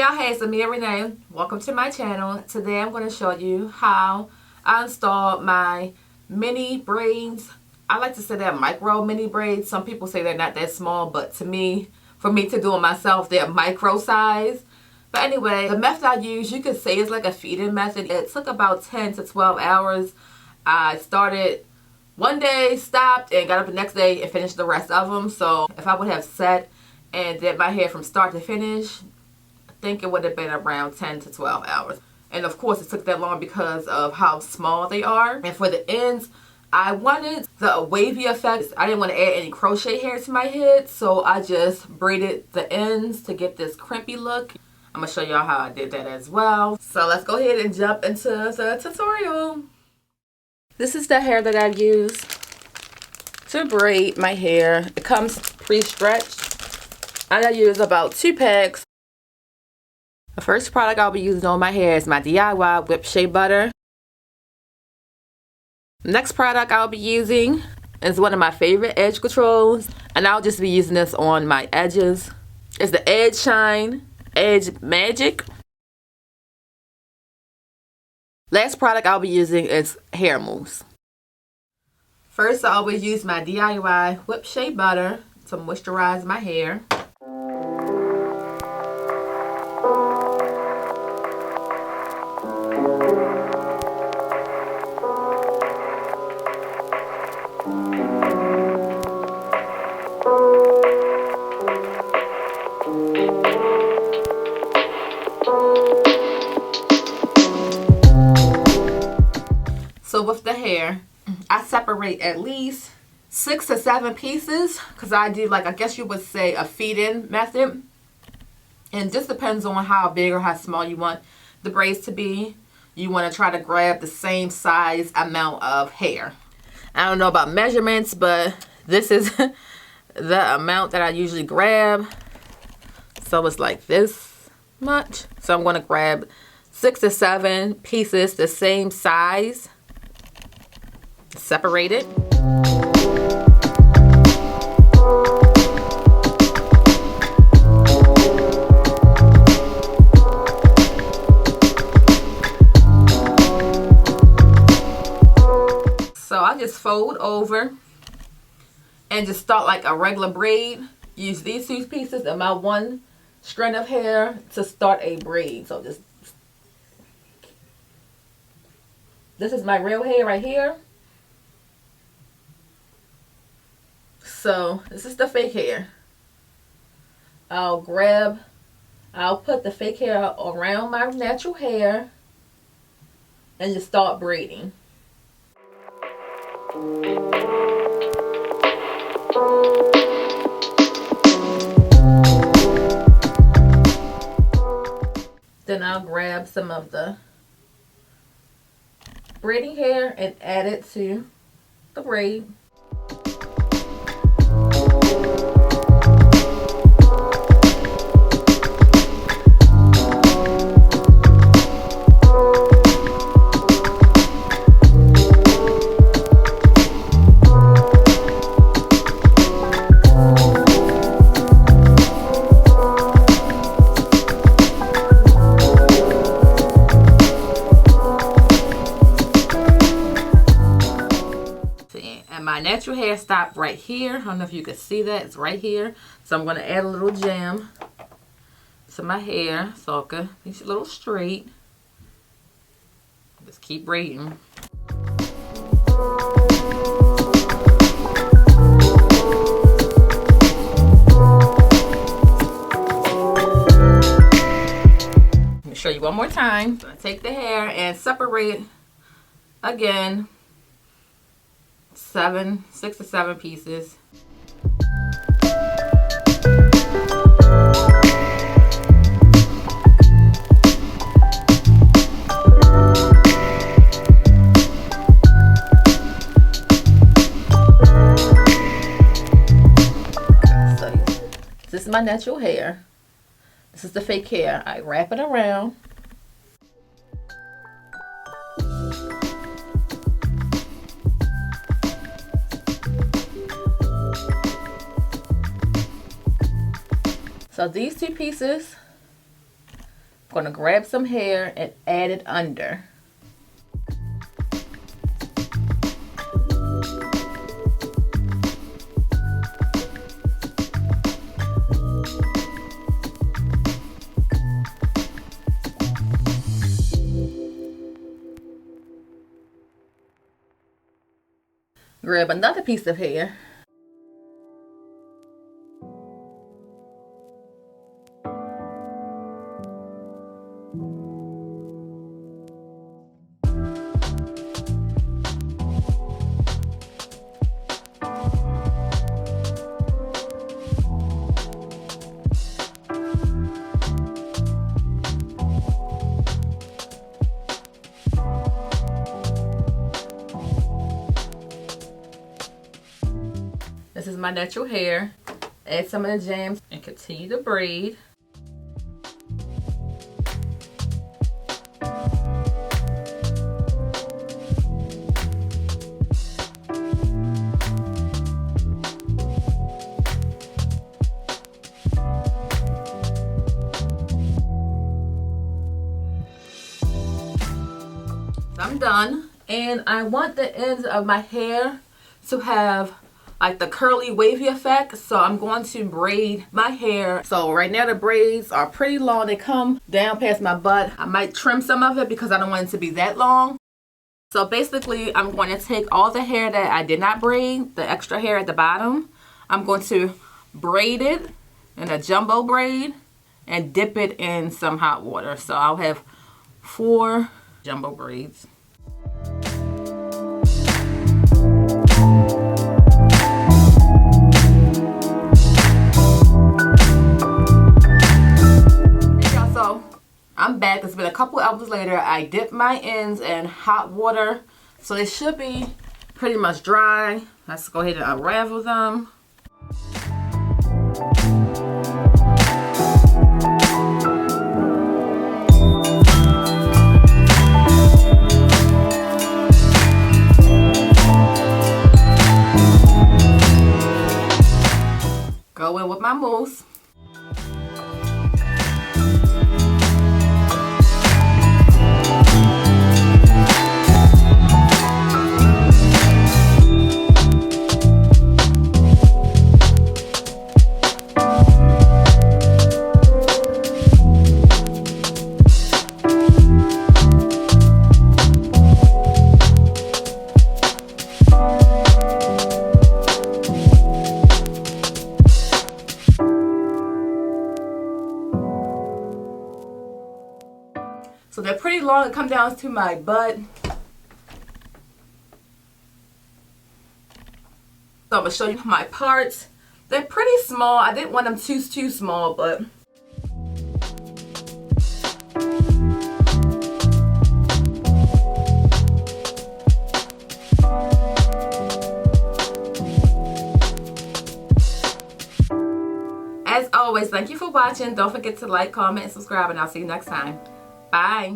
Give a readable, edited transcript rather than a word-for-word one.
y'all, hey, it's Amia Renee. Welcome to my channel. Today I'm going to show you how I installed my mini braids. I like to say they're micro mini braids. Some people say they're not that small, but to me, for me to do it myself, they're micro size. But anyway, the method I use, you could say it's like a feeding method. It took about 10 to 12 hours. I started one day, stopped, and got up the next day and finished the rest of them. So if I would have sat and did my hair from start to finish, I think it would have been around 10 to 12 hours. And of course it took that long because of how small they are. And for the ends, I wanted the wavy effect. I didn't want to add any crochet hair to my head, so I just braided the ends to get this crimpy look. I'm going to show y'all how I did that as well. So let's go ahead and jump into the tutorial. This is the hair that I use to braid my hair. It comes pre-stretched. I use about 2 packs. The first product I'll be using on my hair is my DIY whipped shea butter. The next product I'll be using is one of my favorite edge controls, and I'll just be using this on my edges. It's the Edge Shine Edge Magic. Last product I'll be using is hair mousse. First, I always use my DIY whipped shea butter to moisturize my hair. So with the hair, I separate at least 6 to 7 pieces because I do, like, I guess you would say, a feed-in method. And just depends on how big or how small you want the braids to be. You want to try to grab the same size amount of hair. I don't know about measurements, but this is the amount that I usually grab. So it's like this much. So I'm going to grab 6 to 7 pieces the same size. Separate it. So I just fold over and just start like a regular braid. Use these 2 pieces and my 1 strand of hair to start a braid. So this is my real hair right here. So this is the fake hair. I'll put the fake hair around my natural hair and just start braiding. Then I'll grab some of the braiding hair and add it to the braid. My natural hair stopped right here. I don't know if you can see that. It's right here. So I'm going to add a little jam to my hair so it can be a little straight. Just keep braiding. Let me show you one more time. So I take the hair and separate again. 6 to 7 pieces. So this is my natural hair. This is the fake hair. I wrap it around. So these two pieces I'm going to grab some hair and add it under. Grab another piece of hair. This is my natural hair. Add some of the jams and continue to braid. I'm done, and I want the ends of my hair to have like the curly wavy effect, so I'm going to braid my hair. So right now the braids are pretty long. They come down past my butt. I might trim some of it because I don't want it to be that long. So basically I'm going to take all the hair that I did not braid, the extra hair at the bottom, I'm going to braid it in a jumbo braid and dip it in some hot water. So I'll have 4 jumbo braids. I'm back. It's been a couple hours later. I dipped my ends in hot water, so they should be pretty much dry. Let's go ahead and unravel them. Go in with my mousse. So they're pretty long. It comes down to my butt. So I'm going to show you my parts. They're pretty small. I didn't want them too small, but as always, thank you for watching. Don't forget to like, comment, and subscribe, and I'll see you next time. Bye.